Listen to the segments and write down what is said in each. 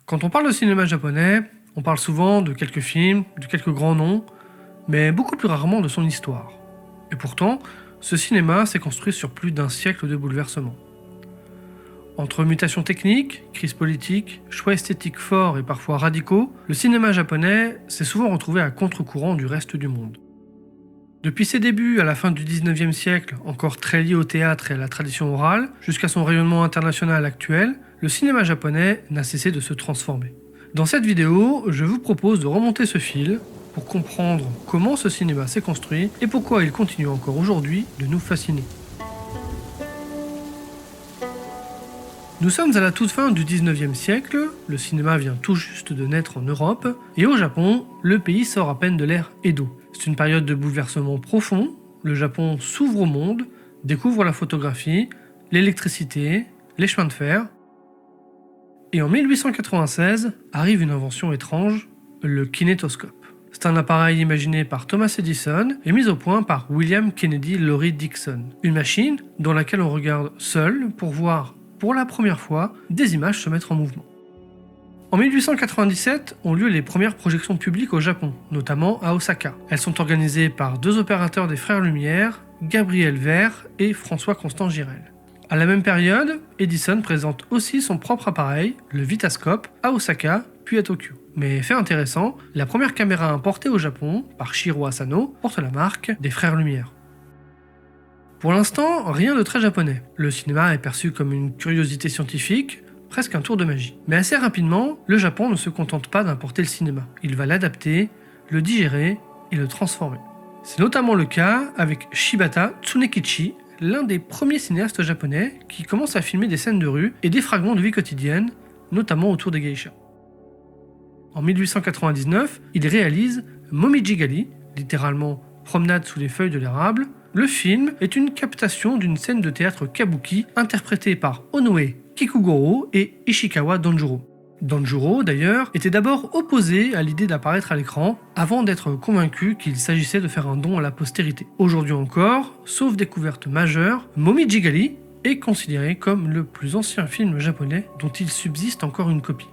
Quand on parle de cinéma japonais, on parle souvent de quelques films, de quelques grands noms, mais beaucoup plus rarement de son histoire. Et pourtant, ce cinéma s'est construit sur plus d'un siècle de bouleversements. Entre mutations techniques, crises politiques, choix esthétiques forts et parfois radicaux, le cinéma japonais s'est souvent retrouvé à contre-courant du reste du monde. Depuis ses débuts à la fin du 19e siècle, encore très lié au théâtre et à la tradition orale, jusqu'à son rayonnement international actuel, le cinéma japonais n'a cessé de se transformer. Dans cette vidéo, je vous propose de remonter ce fil pour comprendre comment ce cinéma s'est construit et pourquoi il continue encore aujourd'hui de nous fasciner. Nous sommes à la toute fin du 19e siècle, le cinéma vient tout juste de naître en Europe, et au Japon, le pays sort à peine de l'ère Edo. C'est une période de bouleversement profond, le Japon s'ouvre au monde, découvre la photographie, l'électricité, les chemins de fer. Et en 1896 arrive une invention étrange, le kinétoscope. C'est un appareil imaginé par Thomas Edison et mis au point par William Kennedy Laurie Dickson. Une machine dans laquelle on regarde seul pour voir pour la première fois des images se mettre en mouvement. En 1897 ont lieu les premières projections publiques au Japon, notamment à Osaka. Elles sont organisées par deux opérateurs des Frères Lumière, Gabriel Vert et François-Constant Girel. À la même période, Edison présente aussi son propre appareil, le Vitascope, à Osaka puis à Tokyo. Mais fait intéressant, la première caméra importée au Japon, par Shiro Asano, porte la marque des Frères Lumière. Pour l'instant, rien de très japonais. Le cinéma est perçu comme une curiosité scientifique, presque un tour de magie. Mais assez rapidement, le Japon ne se contente pas d'importer le cinéma. Il va l'adapter, le digérer et le transformer. C'est notamment le cas avec Shibata Tsunekichi, l'un des premiers cinéastes japonais qui commence à filmer des scènes de rue et des fragments de vie quotidienne, notamment autour des geishas. En 1899, il réalise Momijigali, littéralement promenade sous les feuilles de l'érable. Le film est une captation d'une scène de théâtre kabuki interprétée par Onoe Kikugoro et Ishikawa Danjuro. Danjuro, d'ailleurs, était d'abord opposé à l'idée d'apparaître à l'écran avant d'être convaincu qu'il s'agissait de faire un don à la postérité. Aujourd'hui encore, sauf découverte majeure, Momijigali est considéré comme le plus ancien film japonais dont il subsiste encore une copie.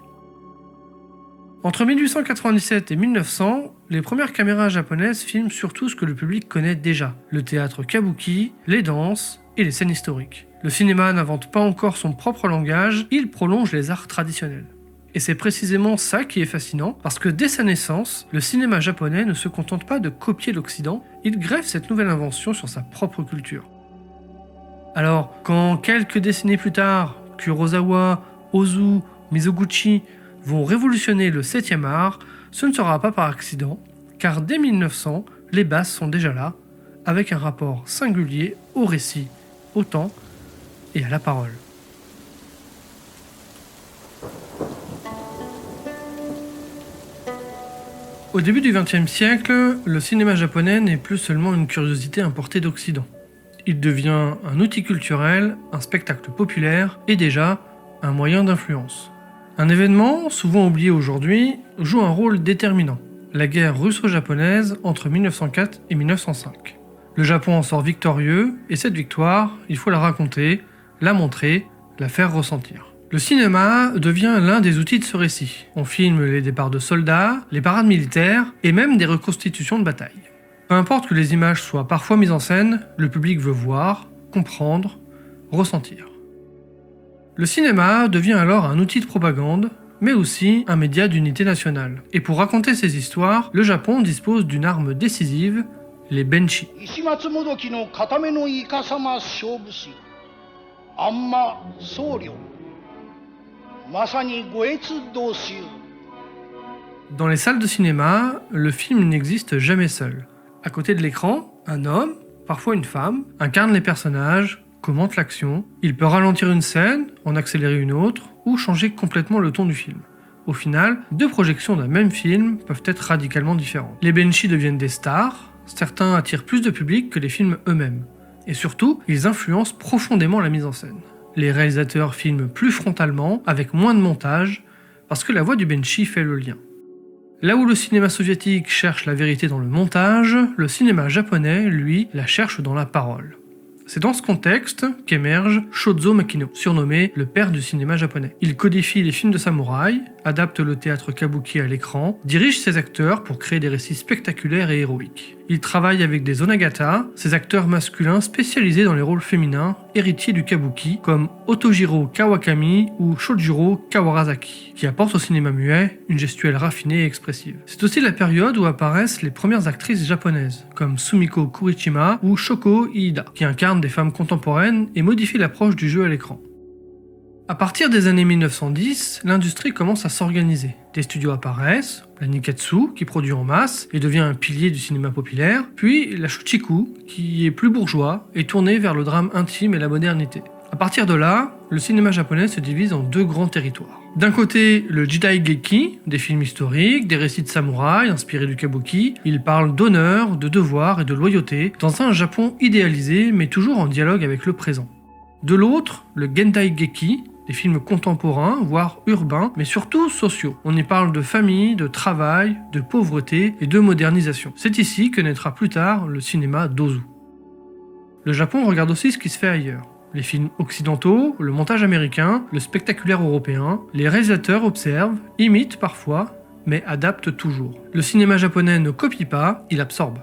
Entre 1897 et 1900, les premières caméras japonaises filment surtout ce que le public connaît déjà, le théâtre kabuki, les danses et les scènes historiques. Le cinéma n'invente pas encore son propre langage, il prolonge les arts traditionnels. Et c'est précisément ça qui est fascinant, parce que dès sa naissance, le cinéma japonais ne se contente pas de copier l'Occident, il greffe cette nouvelle invention sur sa propre culture. Alors, quand quelques décennies plus tard, Kurosawa, Ozu, Mizoguchi vont révolutionner le 7e art, ce ne sera pas par accident, car dès 1900, les bases sont déjà là, avec un rapport singulier au récit, au temps et à la parole. Au début du XXe siècle, le cinéma japonais n'est plus seulement une curiosité importée d'Occident. Il devient un outil culturel, un spectacle populaire et déjà un moyen d'influence. Un événement, souvent oublié aujourd'hui, joue un rôle déterminant, la guerre russo-japonaise entre 1904 et 1905. Le Japon en sort victorieux, et cette victoire, il faut la raconter, la montrer, la faire ressentir. Le cinéma devient l'un des outils de ce récit. On filme les départs de soldats, les parades militaires, et même des reconstitutions de batailles. Peu importe que les images soient parfois mises en scène, le public veut voir, comprendre, ressentir. Le cinéma devient alors un outil de propagande, mais aussi un média d'unité nationale. Et pour raconter ces histoires, le Japon dispose d'une arme décisive, les benshi. Dans les salles de cinéma, le film n'existe jamais seul. À côté de l'écran, un homme, parfois une femme, incarne les personnages, commente l'action, il peut ralentir une scène, en accélérer une autre, ou changer complètement le ton du film. Au final, deux projections d'un même film peuvent être radicalement différentes. Les benshi deviennent des stars, certains attirent plus de public que les films eux-mêmes. Et surtout, ils influencent profondément la mise en scène. Les réalisateurs filment plus frontalement, avec moins de montage, parce que la voix du benshi fait le lien. Là où le cinéma soviétique cherche la vérité dans le montage, le cinéma japonais, lui, la cherche dans la parole. C'est dans ce contexte qu'émerge Shozo Makino, surnommé le père du cinéma japonais. Il codifie les films de samouraï, adapte le théâtre kabuki à l'écran, dirige ses acteurs pour créer des récits spectaculaires et héroïques. Il travaille avec des onagata, ces acteurs masculins spécialisés dans les rôles féminins, héritiers du kabuki, comme Otojiro Kawakami ou Shojiro Kawarazaki, qui apportent au cinéma muet une gestuelle raffinée et expressive. C'est aussi la période où apparaissent les premières actrices japonaises, comme Sumiko Kurichima ou Shoko Iida, qui incarnent des femmes contemporaines et modifient l'approche du jeu à l'écran. À partir des années 1910, l'industrie commence à s'organiser. Des studios apparaissent, la Nikkatsu, qui produit en masse et devient un pilier du cinéma populaire, puis la Shochiku, qui est plus bourgeois et tourné vers le drame intime et la modernité. À partir de là, le cinéma japonais se divise en deux grands territoires. D'un côté, le Jidaigeki, des films historiques, des récits de samouraïs inspirés du kabuki. Il parle d'honneur, de devoir et de loyauté, dans un Japon idéalisé mais toujours en dialogue avec le présent. De l'autre, le Gendaigeki, des films contemporains, voire urbains, mais surtout sociaux. On y parle de famille, de travail, de pauvreté et de modernisation. C'est ici que naîtra plus tard le cinéma d'Ozu. Le Japon regarde aussi ce qui se fait ailleurs. Les films occidentaux, le montage américain, le spectaculaire européen, les réalisateurs observent, imitent parfois, mais adaptent toujours. Le cinéma japonais ne copie pas, il absorbe.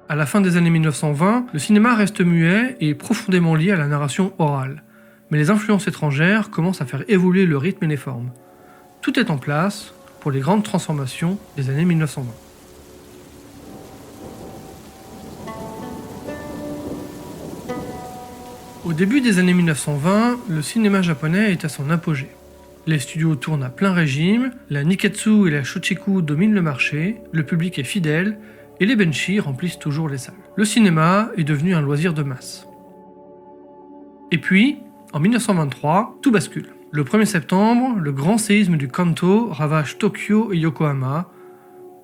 À la fin des années 1920, le cinéma reste muet et profondément lié à la narration orale. Mais les influences étrangères commencent à faire évoluer le rythme et les formes. Tout est en place pour les grandes transformations des années 1920. Au début des années 1920, le cinéma japonais est à son apogée. Les studios tournent à plein régime, la Nikkatsu et la Shochiku dominent le marché, le public est fidèle et les benshi remplissent toujours les salles. Le cinéma est devenu un loisir de masse. Et puis, en 1923, tout bascule. Le 1er septembre, le grand séisme du Kanto ravage Tokyo et Yokohama,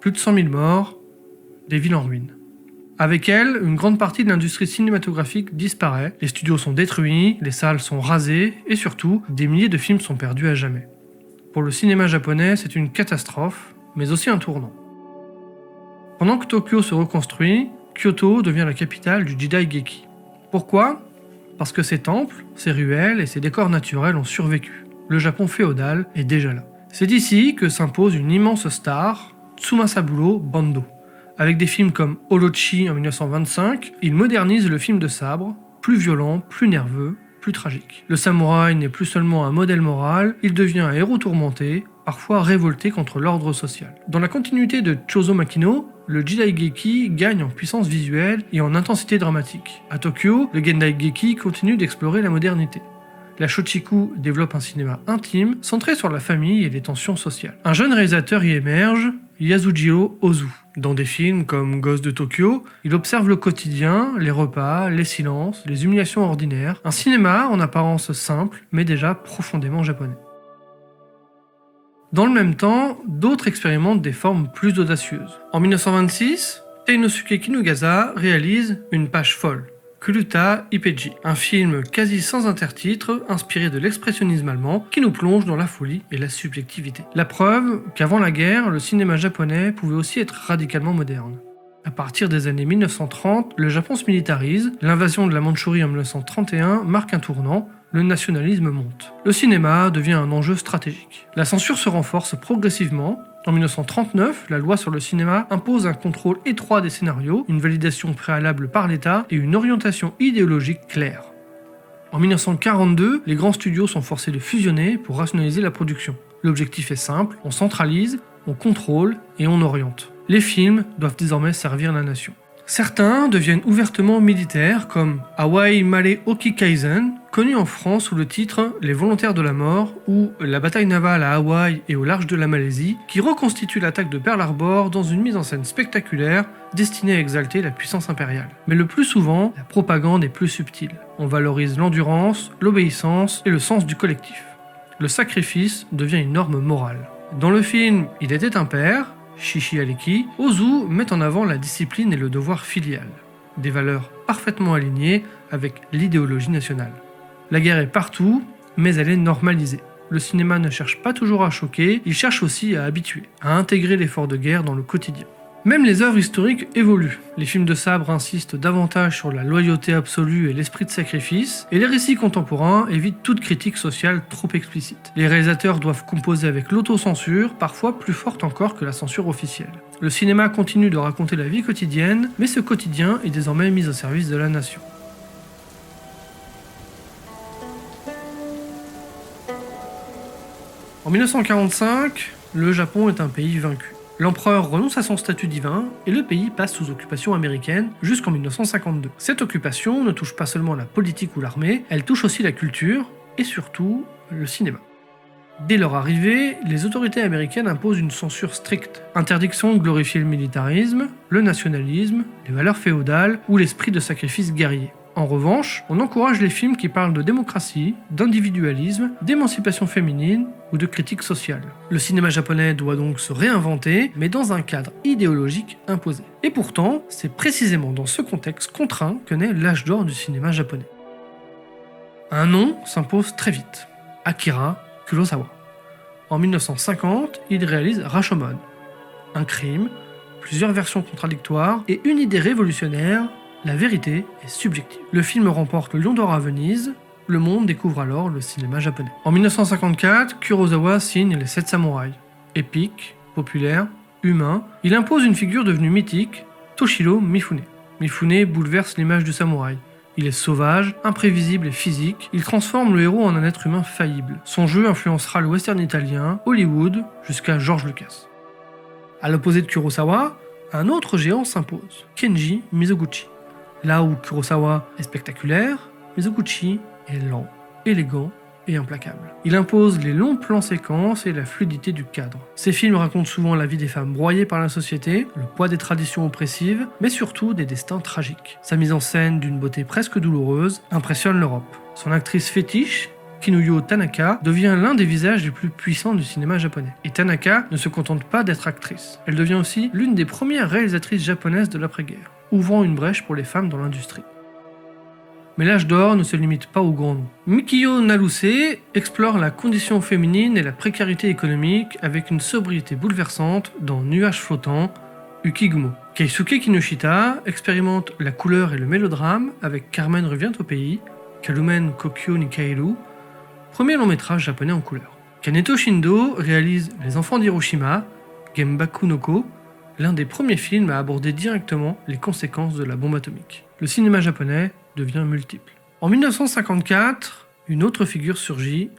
plus de 100 000 morts, des villes en ruine. Avec elle, une grande partie de l'industrie cinématographique disparaît, les studios sont détruits, les salles sont rasées, et surtout, des milliers de films sont perdus à jamais. Pour le cinéma japonais, c'est une catastrophe, mais aussi un tournant. Pendant que Tokyo se reconstruit, Kyoto devient la capitale du Jidaigeki. Pourquoi ? Parce que ses temples, ses ruelles et ses décors naturels ont survécu. Le Japon féodal est déjà là. C'est ici que s'impose une immense star, Tsumasaburo Bando. Avec des films comme Orochi en 1925, il modernise le film de sabre, plus violent, plus nerveux, plus tragique. Le samouraï n'est plus seulement un modèle moral, il devient un héros tourmenté, parfois révolté contre l'ordre social. Dans la continuité de Shozo Makino, le Jidaigeki gagne en puissance visuelle et en intensité dramatique. À Tokyo, le Gendaigeki continue d'explorer la modernité. La Shochiku développe un cinéma intime, centré sur la famille et les tensions sociales. Un jeune réalisateur y émerge, Yasujiro Ozu. Dans des films comme Ghost de Tokyo, il observe le quotidien, les repas, les silences, les humiliations ordinaires. Un cinéma en apparence simple, mais déjà profondément japonais. Dans le même temps, d'autres expérimentent des formes plus audacieuses. En 1926, Teinosuke Kinugasa réalise Une page folle, Kuruta Ippeji, un film quasi sans intertitre inspiré de l'expressionnisme allemand qui nous plonge dans la folie et la subjectivité. La preuve qu'avant la guerre, le cinéma japonais pouvait aussi être radicalement moderne. À partir des années 1930, le Japon se militarise, l'invasion de la Mandchourie en 1931 marque un tournant, le nationalisme monte. Le cinéma devient un enjeu stratégique. La censure se renforce progressivement. En 1939, la loi sur le cinéma impose un contrôle étroit des scénarios, une validation préalable par l'État et une orientation idéologique claire. En 1942, les grands studios sont forcés de fusionner pour rationaliser la production. L'objectif est simple, on centralise, on contrôle et on oriente. Les films doivent désormais servir la nation. Certains deviennent ouvertement militaires, comme Hawaii Mare Oki Kaizen, connu en France sous le titre Les Volontaires de la Mort, ou La bataille navale à Hawaï et au large de la Malaisie, qui reconstitue l'attaque de Pearl Harbor dans une mise en scène spectaculaire destinée à exalter la puissance impériale. Mais le plus souvent, la propagande est plus subtile. On valorise l'endurance, l'obéissance et le sens du collectif. Le sacrifice devient une norme morale. Dans le film Il était un père, Shishi Aleki, Ozu met en avant la discipline et le devoir filial, des valeurs parfaitement alignées avec l'idéologie nationale. La guerre est partout, mais elle est normalisée. Le cinéma ne cherche pas toujours à choquer, il cherche aussi à habituer, à intégrer l'effort de guerre dans le quotidien. Même les œuvres historiques évoluent. Les films de sabre insistent davantage sur la loyauté absolue et l'esprit de sacrifice, et les récits contemporains évitent toute critique sociale trop explicite. Les réalisateurs doivent composer avec l'autocensure, parfois plus forte encore que la censure officielle. Le cinéma continue de raconter la vie quotidienne, mais ce quotidien est désormais mis au service de la nation. En 1945, le Japon est un pays vaincu. L'empereur renonce à son statut divin et le pays passe sous occupation américaine jusqu'en 1952. Cette occupation ne touche pas seulement la politique ou l'armée, elle touche aussi la culture et surtout le cinéma. Dès leur arrivée, les autorités américaines imposent une censure stricte. Interdiction de glorifier le militarisme, le nationalisme, les valeurs féodales ou l'esprit de sacrifice guerrier. En revanche, on encourage les films qui parlent de démocratie, d'individualisme, d'émancipation féminine ou de critique sociale. Le cinéma japonais doit donc se réinventer, mais dans un cadre idéologique imposé. Et pourtant, c'est précisément dans ce contexte contraint que naît l'âge d'or du cinéma japonais. Un nom s'impose très vite, Akira Kurosawa. En 1950, il réalise Rashomon, un crime, plusieurs versions contradictoires et une idée révolutionnaire. La vérité est subjective. Le film remporte le Lion d'Or à Venise, le monde découvre alors le cinéma japonais. En 1954, Kurosawa signe Les 7 samouraïs. Épique, populaire, humain, il impose une figure devenue mythique, Toshiro Mifune. Mifune bouleverse l'image du samouraï. Il est sauvage, imprévisible et physique, il transforme le héros en un être humain faillible. Son jeu influencera le western italien, Hollywood, jusqu'à George Lucas. À l'opposé de Kurosawa, un autre géant s'impose, Kenji Mizoguchi. Là où Kurosawa est spectaculaire, Mizoguchi est lent, élégant et implacable. Il impose les longs plans séquences et la fluidité du cadre. Ses films racontent souvent la vie des femmes broyées par la société, le poids des traditions oppressives, mais surtout des destins tragiques. Sa mise en scène d'une beauté presque douloureuse impressionne l'Europe. Son actrice fétiche, Kinuyo Tanaka, devient l'un des visages les plus puissants du cinéma japonais. Et Tanaka ne se contente pas d'être actrice. Elle devient aussi l'une des premières réalisatrices japonaises de l'après-guerre, ouvrant une brèche pour les femmes dans l'industrie. Mais l'âge d'or ne se limite pas aux grands noms. Mikio Naruse explore la condition féminine et la précarité économique avec une sobriété bouleversante dans Nuages flottants, Ukigumo. Keisuke Kinoshita expérimente la couleur et le mélodrame avec Carmen revient au pays, Kalumen Kokyo ni Kairu, premier long métrage japonais en couleur. Kaneto Shindo réalise Les enfants d'Hiroshima, Genbaku no Ko, l'un des premiers films à aborder directement les conséquences de la bombe atomique. Le cinéma japonais devient multiple. En 1954, une autre figure surgit,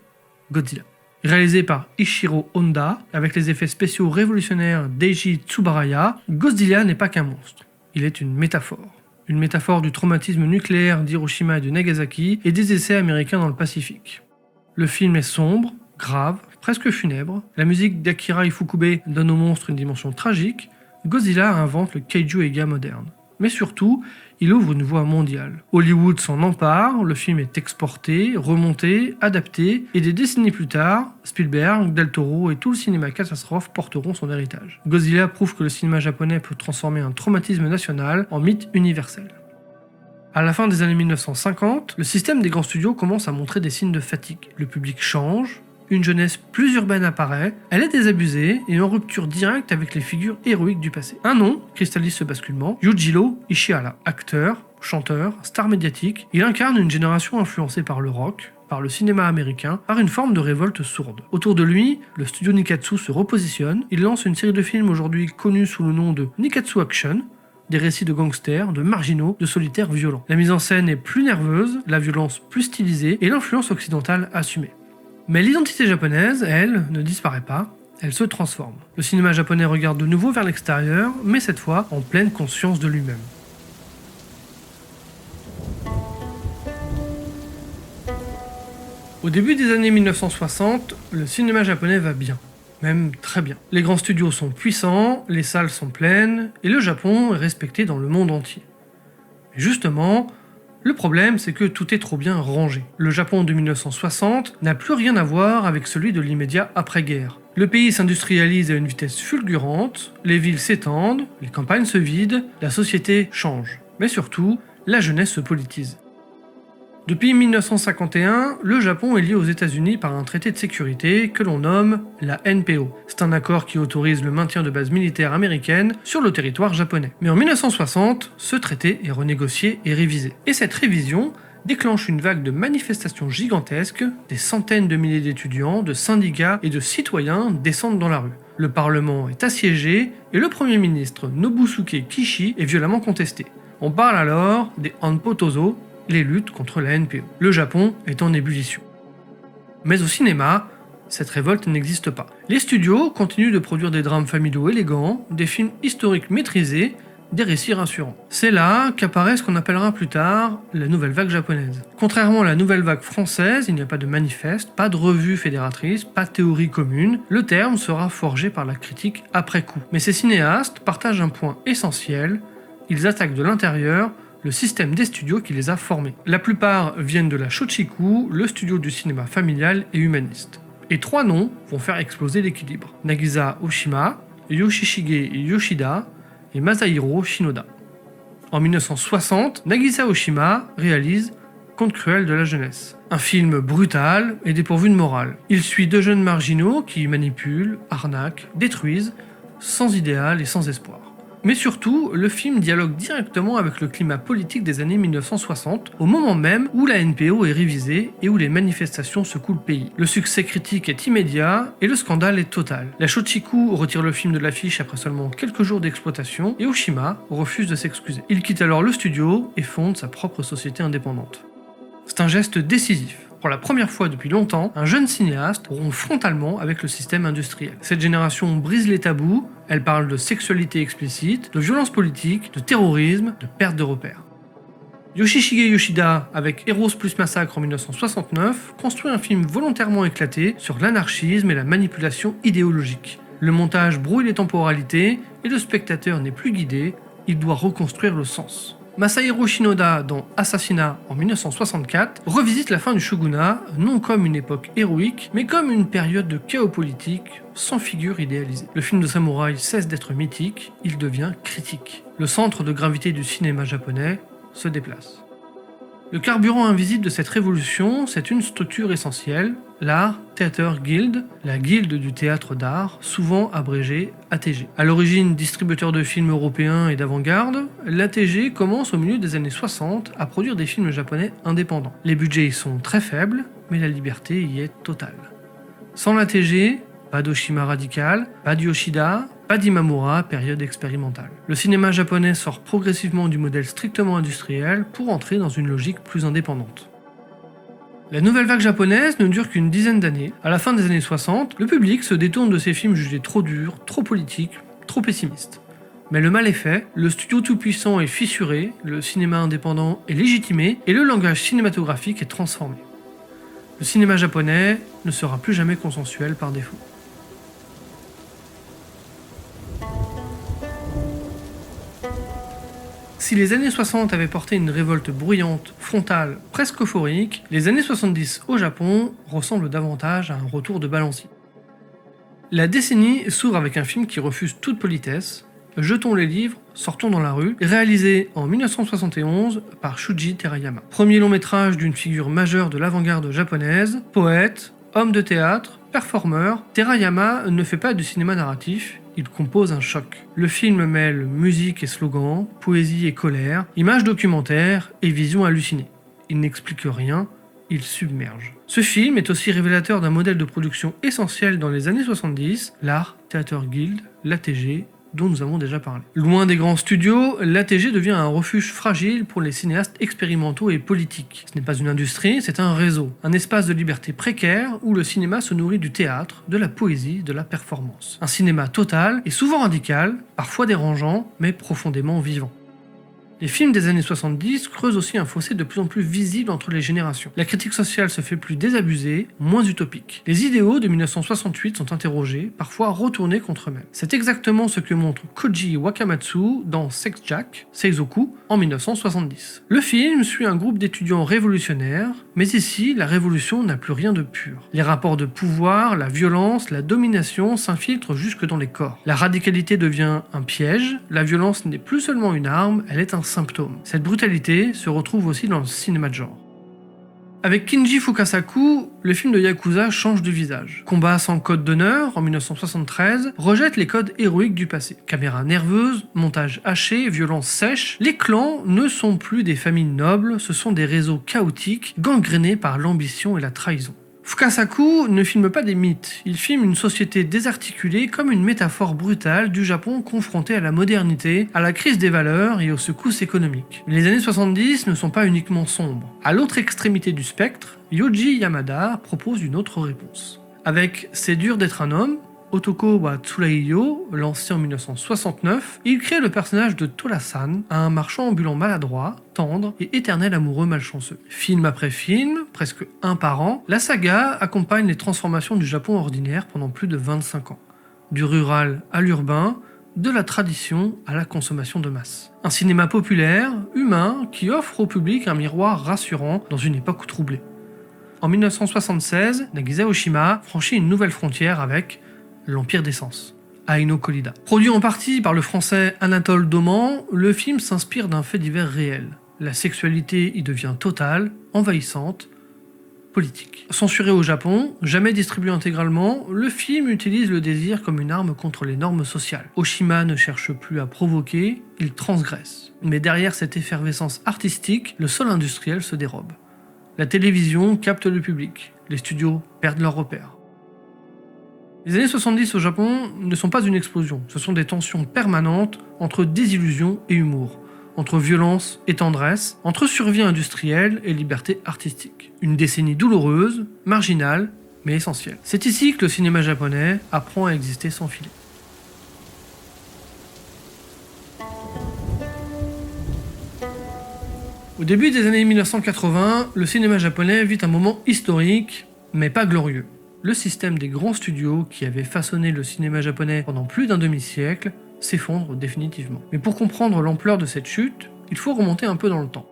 Godzilla. Réalisé par Ishiro Honda, avec les effets spéciaux révolutionnaires d'Eiji Tsubaraya, Godzilla n'est pas qu'un monstre, il est une métaphore. Une métaphore du traumatisme nucléaire d'Hiroshima et de Nagasaki et des essais américains dans le Pacifique. Le film est sombre, grave, presque funèbre. La musique d'Akira Ifukube donne au monstre une dimension tragique. Godzilla invente le kaiju eiga moderne. Mais surtout, il ouvre une voie mondiale. Hollywood s'en empare, le film est exporté, remonté, adapté, et des décennies plus tard, Spielberg, Del Toro et tout le cinéma catastrophe porteront son héritage. Godzilla prouve que le cinéma japonais peut transformer un traumatisme national en mythe universel. À la fin des années 1950, le système des grands studios commence à montrer des signes de fatigue. Le public change, une jeunesse plus urbaine apparaît, elle est désabusée et en rupture directe avec les figures héroïques du passé. Un nom cristallise ce basculement, Yujiro Ishihara. Acteur, chanteur, star médiatique, il incarne une génération influencée par le rock, par le cinéma américain, par une forme de révolte sourde. Autour de lui, le studio Nikkatsu se repositionne, il lance une série de films aujourd'hui connus sous le nom de Nikkatsu Action, des récits de gangsters, de marginaux, de solitaires violents. La mise en scène est plus nerveuse, la violence plus stylisée et l'influence occidentale assumée. Mais l'identité japonaise, elle, ne disparaît pas, elle se transforme. Le cinéma japonais regarde de nouveau vers l'extérieur, mais cette fois en pleine conscience de lui-même. Au début des années 1960, le cinéma japonais va bien. Même très bien. Les grands studios sont puissants, les salles sont pleines, et le Japon est respecté dans le monde entier. Mais justement, le problème c'est que tout est trop bien rangé. Le Japon de 1960 n'a plus rien à voir avec celui de l'immédiat après-guerre. Le pays s'industrialise à une vitesse fulgurante, les villes s'étendent, les campagnes se vident, la société change. Mais surtout, la jeunesse se politise. Depuis 1951, le Japon est lié aux États-Unis par un traité de sécurité que l'on nomme la NPO. C'est un accord qui autorise le maintien de bases militaires américaines sur le territoire japonais. Mais en 1960, ce traité est renégocié et révisé. Et cette révision déclenche une vague de manifestations gigantesques, des centaines de milliers d'étudiants, de syndicats et de citoyens descendent dans la rue. Le Parlement est assiégé et le Premier ministre Nobusuke Kishi est violemment contesté. On parle alors des Hanpo-tozo, les luttes contre la NPO. Le Japon est en ébullition. Mais au cinéma, cette révolte n'existe pas. Les studios continuent de produire des drames familiaux élégants, des films historiques maîtrisés, des récits rassurants. C'est là qu'apparaît ce qu'on appellera plus tard la nouvelle vague japonaise. Contrairement à la nouvelle vague française, il n'y a pas de manifeste, pas de revue fédératrice, pas de théorie commune. Le terme sera forgé par la critique après coup. Mais ces cinéastes partagent un point essentiel, ils attaquent de l'intérieur le système des studios qui les a formés. La plupart viennent de la Shochiku, le studio du cinéma familial et humaniste. Et 3 noms vont faire exploser l'équilibre. Nagisa Oshima, Yoshishige Yoshida et Masahiro Shinoda. En 1960, Nagisa Oshima réalise Conte cruel de la jeunesse. Un film brutal et dépourvu de morale. Il suit 2 jeunes marginaux qui manipulent, arnaquent, détruisent, sans idéal et sans espoir. Mais surtout, le film dialogue directement avec le climat politique des années 1960, au moment même où la NPO est révisée et où les manifestations secouent le pays. Le succès critique est immédiat et le scandale est total. La Shochiku retire le film de l'affiche après seulement quelques jours d'exploitation et Oshima refuse de s'excuser. Il quitte alors le studio et fonde sa propre société indépendante. C'est un geste décisif. Pour la première fois depuis longtemps, un jeune cinéaste rompt frontalement avec le système industriel. Cette génération brise les tabous, elle parle de sexualité explicite, de violence politique, de terrorisme, de perte de repères. Yoshishige Yoshida, avec Heroes plus Massacre en 1969, construit un film volontairement éclaté sur l'anarchisme et la manipulation idéologique. Le montage brouille les temporalités et le spectateur n'est plus guidé, il doit reconstruire le sens. Masahiro Shinoda, dans Assassinat en 1964, revisite la fin du shogunat, non comme une époque héroïque, mais comme une période de chaos politique, sans figure idéalisée. Le film de samouraï cesse d'être mythique, il devient critique. Le centre de gravité du cinéma japonais se déplace. Le carburant invisible de cette révolution, c'est une structure essentielle, l'Art Theater Guild, la guilde du théâtre d'art, souvent abrégée ATG. À l'origine distributeur de films européens et d'avant-garde, l'ATG commence au milieu des années 60 à produire des films japonais indépendants. Les budgets y sont très faibles, mais la liberté y est totale. Sans l'ATG, pas d'Oshima radical, pas de Yoshida, pas d'Imamura, période expérimentale. Le cinéma japonais sort progressivement du modèle strictement industriel pour entrer dans une logique plus indépendante. La nouvelle vague japonaise ne dure qu'une dizaine d'années. À la fin des années 60, le public se détourne de ces films jugés trop durs, trop politiques, trop pessimistes. Mais le mal est fait, le studio tout-puissant est fissuré, le cinéma indépendant est légitimé et le langage cinématographique est transformé. Le cinéma japonais ne sera plus jamais consensuel par défaut. Si les années 60 avaient porté une révolte bruyante, frontale, presque euphorique, les années 70 au Japon ressemblent davantage à un retour de balancier. La décennie s'ouvre avec un film qui refuse toute politesse, Jetons les livres, sortons dans la rue, réalisé en 1971 par Shuji Terayama. Premier long métrage d'une figure majeure de l'avant-garde japonaise, poète, homme de théâtre, performeur, Terayama ne fait pas de cinéma narratif, il compose un choc. Le film mêle musique et slogan, poésie et colère, images documentaires et visions hallucinées. Il n'explique rien, il submerge. Ce film est aussi révélateur d'un modèle de production essentiel dans les années 70, l'Art Theater Guild, l'ATG, dont nous avons déjà parlé. Loin des grands studios, l'ATG devient un refuge fragile pour les cinéastes expérimentaux et politiques. Ce n'est pas une industrie, c'est un réseau, un espace de liberté précaire où le cinéma se nourrit du théâtre, de la poésie, de la performance. Un cinéma total et souvent radical, parfois dérangeant, mais profondément vivant. Les films des années 70 creusent aussi un fossé de plus en plus visible entre les générations. La critique sociale se fait plus désabusée, moins utopique. Les idéaux de 1968 sont interrogés, parfois retournés contre eux-mêmes. C'est exactement ce que montre Koji Wakamatsu dans Sex Jack, Seizoku, en 1970. Le film suit un groupe d'étudiants révolutionnaires, mais ici, la révolution n'a plus rien de pur. Les rapports de pouvoir, la violence, la domination s'infiltrent jusque dans les corps. La radicalité devient un piège, la violence n'est plus seulement une arme, elle est un symptôme. Cette brutalité se retrouve aussi dans le cinéma de genre. Avec Kinji Fukasaku, le film de Yakuza change de visage. Combat sans code d'honneur, en 1973, rejette les codes héroïques du passé. Caméra nerveuse, montage haché, violence sèche, les clans ne sont plus des familles nobles, ce sont des réseaux chaotiques, gangrénés par l'ambition et la trahison. Fukasaku ne filme pas des mythes, il filme une société désarticulée comme une métaphore brutale du Japon confronté à la modernité, à la crise des valeurs et aux secousses économiques. Les années 70 ne sont pas uniquement sombres. À l'autre extrémité du spectre, Yoji Yamada propose une autre réponse. Avec C'est dur d'être un homme, Otoko wa Tsuraiyo, lancé en 1969, il crée le personnage de Tola-san, un marchand ambulant maladroit, tendre et éternel amoureux malchanceux. Film après film, presque un par an, la saga accompagne les transformations du Japon ordinaire pendant plus de 25 ans. Du rural à l'urbain, de la tradition à la consommation de masse. Un cinéma populaire, humain, qui offre au public un miroir rassurant dans une époque troublée. En 1976, Nagisa Oshima franchit une nouvelle frontière avec L'Empire des Sens, Aino Kolida. Produit en partie par le français Anatole Dauman, le film s'inspire d'un fait divers réel. La sexualité y devient totale, envahissante, politique. Censuré au Japon, jamais distribué intégralement, le film utilise le désir comme une arme contre les normes sociales. Oshima ne cherche plus à provoquer, il transgresse. Mais derrière cette effervescence artistique, le sol industriel se dérobe. La télévision capte le public, les studios perdent leurs repères. Les années 70 au Japon ne sont pas une explosion, ce sont des tensions permanentes entre désillusion et humour, entre violence et tendresse, entre survie industrielle et liberté artistique. Une décennie douloureuse, marginale, mais essentielle. C'est ici que le cinéma japonais apprend à exister sans filet. Au début des années 1980, le cinéma japonais vit un moment historique, mais pas glorieux. Le système des grands studios qui avait façonné le cinéma japonais pendant plus d'un demi-siècle s'effondre définitivement. Mais pour comprendre l'ampleur de cette chute, il faut remonter un peu dans le temps.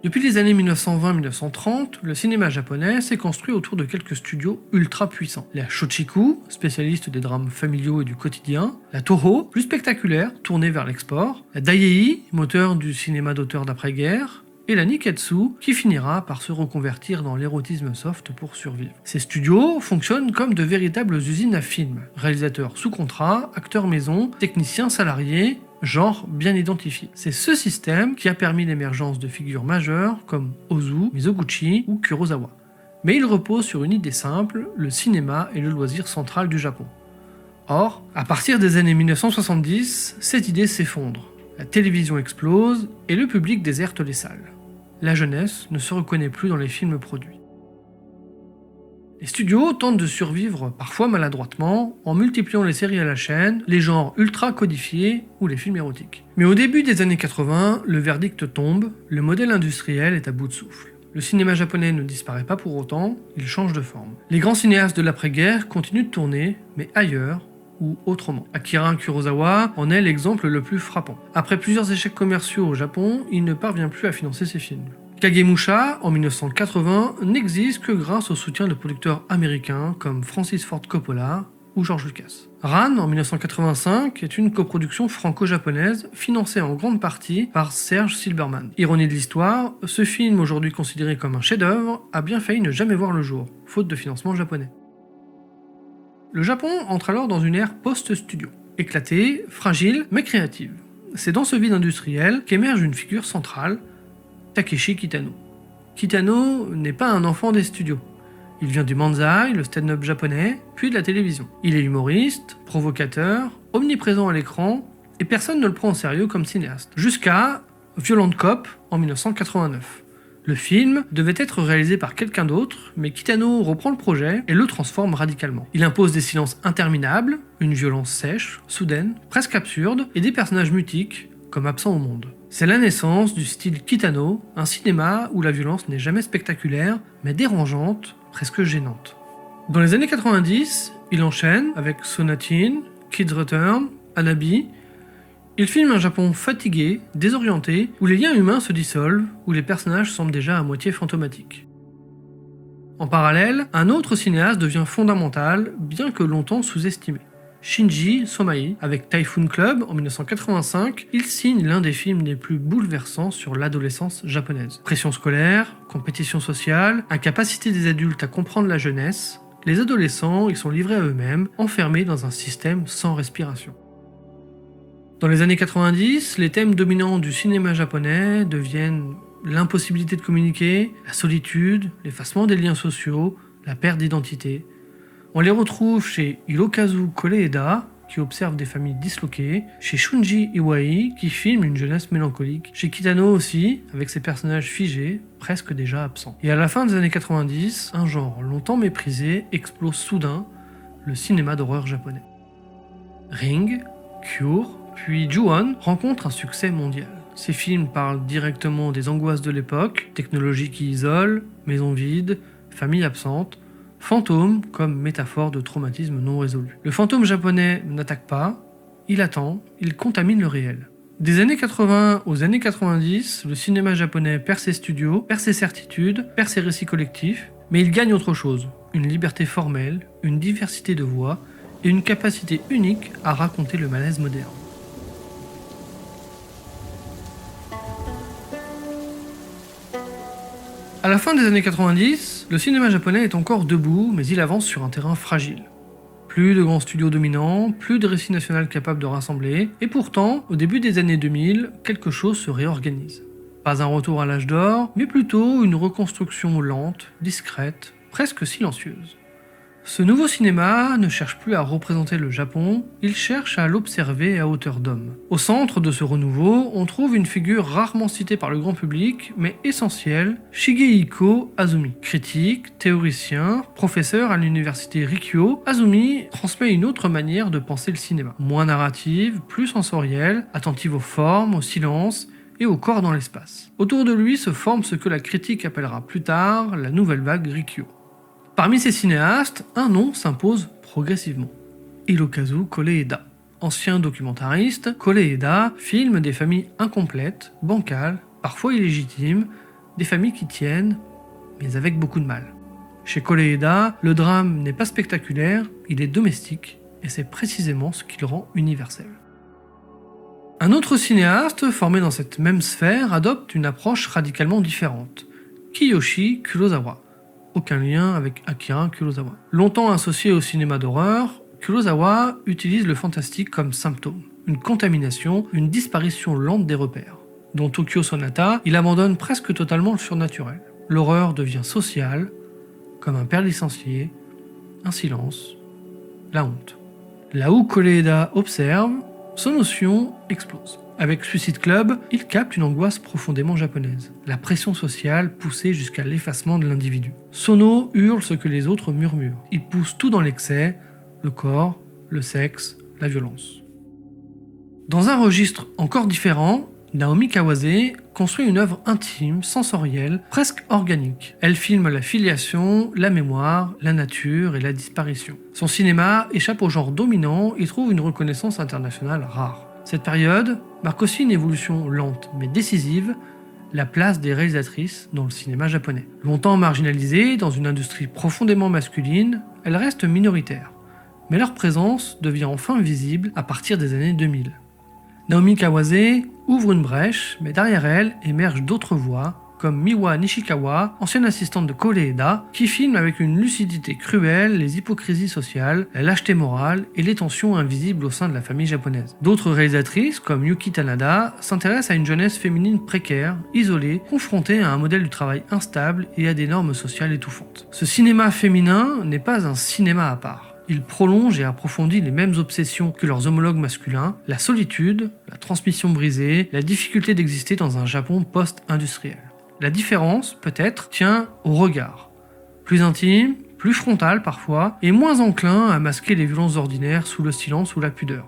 Depuis les années 1920-1930, le cinéma japonais s'est construit autour de quelques studios ultra puissants. La Shochiku, spécialiste des drames familiaux et du quotidien, la Toho, plus spectaculaire, tournée vers l'export, la Daiei, moteur du cinéma d'auteur d'après-guerre, et la Niketsu, qui finira par se reconvertir dans l'érotisme soft pour survivre. Ces studios fonctionnent comme de véritables usines à films. Réalisateurs sous contrat, acteurs maison, techniciens salariés, genre bien identifié. C'est ce système qui a permis l'émergence de figures majeures comme Ozu, Mizoguchi ou Kurosawa. Mais il repose sur une idée simple, le cinéma est le loisir central du Japon. Or, à partir des années 1970, cette idée s'effondre. La télévision explose et le public déserte les salles. La jeunesse ne se reconnaît plus dans les films produits. Les studios tentent de survivre, parfois maladroitement, en multipliant les séries à la chaîne, les genres ultra codifiés ou les films érotiques. Mais au début des années 80, le verdict tombe, le modèle industriel est à bout de souffle. Le cinéma japonais ne disparaît pas pour autant, il change de forme. Les grands cinéastes de l'après-guerre continuent de tourner, mais ailleurs ou autrement. Akira Kurosawa en est l'exemple le plus frappant. Après plusieurs échecs commerciaux au Japon, il ne parvient plus à financer ses films. Kagemusha, en 1980, n'existe que grâce au soutien de producteurs américains comme Francis Ford Coppola ou George Lucas. Ran, en 1985, est une coproduction franco-japonaise financée en grande partie par Serge Silberman. Ironie de l'histoire, ce film, aujourd'hui considéré comme un chef-d'œuvre, a bien failli ne jamais voir le jour, faute de financement japonais. Le Japon entre alors dans une ère post-studio, éclatée, fragile, mais créative. C'est dans ce vide industriel qu'émerge une figure centrale, Takeshi Kitano. Kitano n'est pas un enfant des studios. Il vient du manzai, le stand-up japonais, puis de la télévision. Il est humoriste, provocateur, omniprésent à l'écran, et personne ne le prend au sérieux comme cinéaste. Jusqu'à Violent Cop en 1989. Le film devait être réalisé par quelqu'un d'autre, mais Kitano reprend le projet et le transforme radicalement. Il impose des silences interminables, une violence sèche, soudaine, presque absurde, et des personnages mutiques, comme absents au monde. C'est la naissance du style Kitano, un cinéma où la violence n'est jamais spectaculaire, mais dérangeante, presque gênante. Dans les années 90, il enchaîne avec Sonatine, Kids Return, Anabi. Il filme un Japon fatigué, désorienté, où les liens humains se dissolvent, où les personnages semblent déjà à moitié fantomatiques. En parallèle, un autre cinéaste devient fondamental, bien que longtemps sous-estimé. Shinji Somai. Avec Typhoon Club, en 1985, il signe l'un des films les plus bouleversants sur l'adolescence japonaise. Pression scolaire, compétition sociale, incapacité des adultes à comprendre la jeunesse, les adolescents y sont livrés à eux-mêmes, enfermés dans un système sans respiration. Dans les années 90, les thèmes dominants du cinéma japonais deviennent l'impossibilité de communiquer, la solitude, l'effacement des liens sociaux, la perte d'identité. On les retrouve chez Hirokazu Koreeda, qui observe des familles disloquées, chez Shunji Iwai, qui filme une jeunesse mélancolique, chez Kitano aussi, avec ses personnages figés, presque déjà absents. Et à la fin des années 90, un genre longtemps méprisé explose soudain, le cinéma d'horreur japonais. Ring, Cure, puis Ju-On rencontrent un succès mondial. Ces films parlent directement des angoisses de l'époque, technologie qui isole, maisons vides, familles absentes, fantômes comme métaphore de traumatisme non résolu. Le fantôme japonais n'attaque pas, il attend, il contamine le réel. Des années 80 aux années 90, le cinéma japonais perd ses studios, perd ses certitudes, perd ses récits collectifs, mais il gagne autre chose, une liberté formelle, une diversité de voix et une capacité unique à raconter le malaise moderne. À la fin des années 90, le cinéma japonais est encore debout, mais il avance sur un terrain fragile. Plus de grands studios dominants, plus de récits nationaux capables de rassembler, et pourtant, au début des années 2000, quelque chose se réorganise. Pas un retour à l'âge d'or, mais plutôt une reconstruction lente, discrète, presque silencieuse. Ce nouveau cinéma ne cherche plus à représenter le Japon, il cherche à l'observer à hauteur d'homme. Au centre de ce renouveau, on trouve une figure rarement citée par le grand public, mais essentielle, Shigehiko Azumi. Critique, théoricien, professeur à l'université Rikyo, Azumi transmet une autre manière de penser le cinéma. Moins narrative, plus sensorielle, attentive aux formes, au silence, et au corps dans l'espace. Autour de lui se forme ce que la critique appellera plus tard la nouvelle vague Rikyo. Parmi ces cinéastes, un nom s'impose progressivement. Hirokazu Koreeda. Ancien documentariste, Koreeda filme des familles incomplètes, bancales, parfois illégitimes, des familles qui tiennent, mais avec beaucoup de mal. Chez Koreeda, le drame n'est pas spectaculaire, il est domestique, et c'est précisément ce qui le rend universel. Un autre cinéaste, formé dans cette même sphère, adopte une approche radicalement différente. Kiyoshi Kurosawa. Aucun lien avec Akira Kurosawa. Longtemps associé au cinéma d'horreur, Kurosawa utilise le fantastique comme symptôme, une contamination, une disparition lente des repères. Dans Tokyo Sonata, il abandonne presque totalement le surnaturel. L'horreur devient sociale, comme un père licencié, un silence, la honte. Là où Koreeda observe, son notion explose. Avec Suicide Club, il capte une angoisse profondément japonaise, la pression sociale poussée jusqu'à l'effacement de l'individu. Sono hurle ce que les autres murmurent. Il pousse tout dans l'excès, le corps, le sexe, la violence. Dans un registre encore différent, Naomi Kawase construit une œuvre intime, sensorielle, presque organique. Elle filme la filiation, la mémoire, la nature et la disparition. Son cinéma échappe au genre dominant et trouve une reconnaissance internationale rare. Cette période marque aussi une évolution lente mais décisive, la place des réalisatrices dans le cinéma japonais. Longtemps marginalisées dans une industrie profondément masculine, elles restent minoritaires, mais leur présence devient enfin visible à partir des années 2000. Naomi Kawase ouvre une brèche, mais derrière elle émergent d'autres voix, comme Miwa Nishikawa, ancienne assistante de Koreeda, qui filme avec une lucidité cruelle les hypocrisies sociales, la lâcheté morale et les tensions invisibles au sein de la famille japonaise. D'autres réalisatrices, comme Yuki Tanada, s'intéressent à une jeunesse féminine précaire, isolée, confrontée à un modèle du travail instable et à des normes sociales étouffantes. Ce cinéma féminin n'est pas un cinéma à part. Il prolonge et approfondit les mêmes obsessions que leurs homologues masculins, la solitude, la transmission brisée, la difficulté d'exister dans un Japon post-industriel. La différence, peut-être, tient au regard. Plus intime, plus frontal parfois, et moins enclin à masquer les violences ordinaires sous le silence ou la pudeur.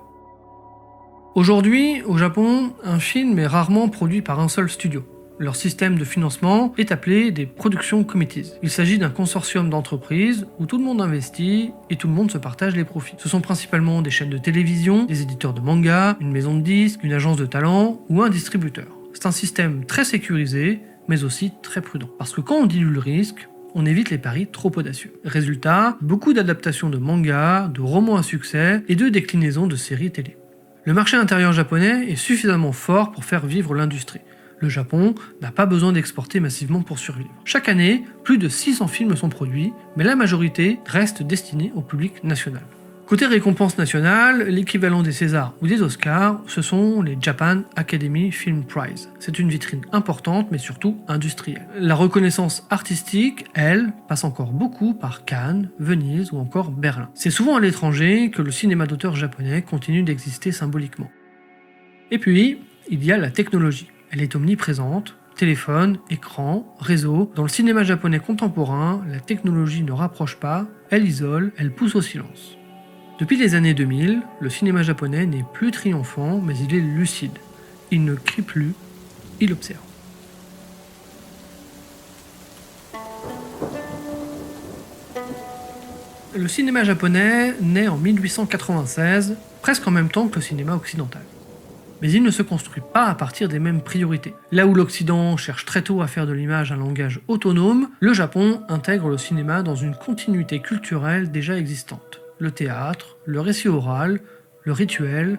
Aujourd'hui, au Japon, un film est rarement produit par un seul studio. Leur système de financement est appelé des Production Committees. Il s'agit d'un consortium d'entreprises où tout le monde investit et tout le monde se partage les profits. Ce sont principalement des chaînes de télévision, des éditeurs de manga, une maison de disques, une agence de talent ou un distributeur. C'est un système très sécurisé, mais aussi très prudent. Parce que quand on dilue le risque, on évite les paris trop audacieux. Résultat, beaucoup d'adaptations de mangas, de romans à succès et de déclinaisons de séries télé. Le marché intérieur japonais est suffisamment fort pour faire vivre l'industrie. Le Japon n'a pas besoin d'exporter massivement pour survivre. Chaque année, plus de 600 films sont produits, mais la majorité reste destinée au public national. Côté récompense nationale, l'équivalent des Césars ou des Oscars, ce sont les Japan Academy Film Prize. C'est une vitrine importante, mais surtout industrielle. La reconnaissance artistique, elle, passe encore beaucoup par Cannes, Venise ou encore Berlin. C'est souvent à l'étranger que le cinéma d'auteur japonais continue d'exister symboliquement. Et puis, il y a la technologie. Elle est omniprésente. Téléphone, écran, réseau. Dans le cinéma japonais contemporain, la technologie ne rapproche pas, elle isole, elle pousse au silence. Depuis les années 2000, le cinéma japonais n'est plus triomphant, mais il est lucide. Il ne crie plus, il observe. Le cinéma japonais naît en 1896, presque en même temps que le cinéma occidental. Mais il ne se construit pas à partir des mêmes priorités. Là où l'Occident cherche très tôt à faire de l'image un langage autonome, le Japon intègre le cinéma dans une continuité culturelle déjà existante. Le théâtre, le récit oral, le rituel,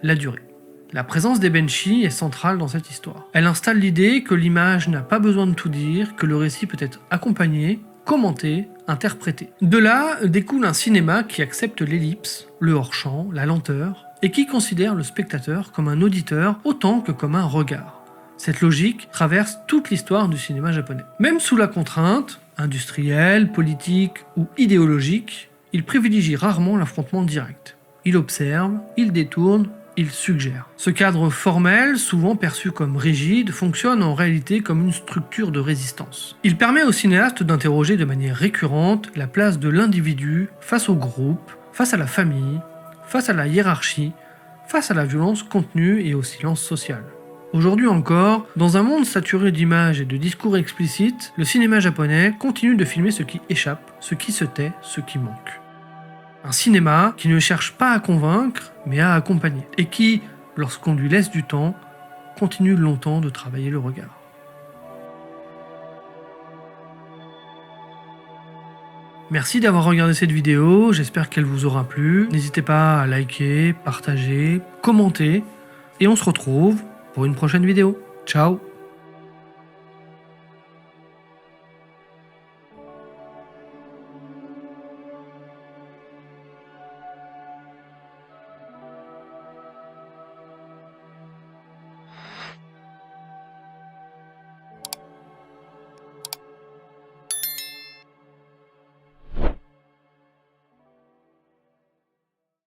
la durée. La présence des benshi est centrale dans cette histoire. Elle installe l'idée que l'image n'a pas besoin de tout dire, que le récit peut être accompagné, commenté, interprété. De là découle un cinéma qui accepte l'ellipse, le hors-champ, la lenteur, et qui considère le spectateur comme un auditeur autant que comme un regard. Cette logique traverse toute l'histoire du cinéma japonais. Même sous la contrainte, industrielle, politique ou idéologique, il privilégie rarement l'affrontement direct. Il observe, il détourne, il suggère. Ce cadre formel, souvent perçu comme rigide, fonctionne en réalité comme une structure de résistance. Il permet au cinéaste d'interroger de manière récurrente la place de l'individu face au groupe, face à la famille, face à la hiérarchie, face à la violence contenue et au silence social. Aujourd'hui encore, dans un monde saturé d'images et de discours explicites, le cinéma japonais continue de filmer ce qui échappe, ce qui se tait, ce qui manque. Un cinéma qui ne cherche pas à convaincre, mais à accompagner, et qui, lorsqu'on lui laisse du temps, continue longtemps de travailler le regard. Merci d'avoir regardé cette vidéo, j'espère qu'elle vous aura plu. N'hésitez pas à liker, partager, commenter, et on se retrouve pour une prochaine vidéo. Ciao!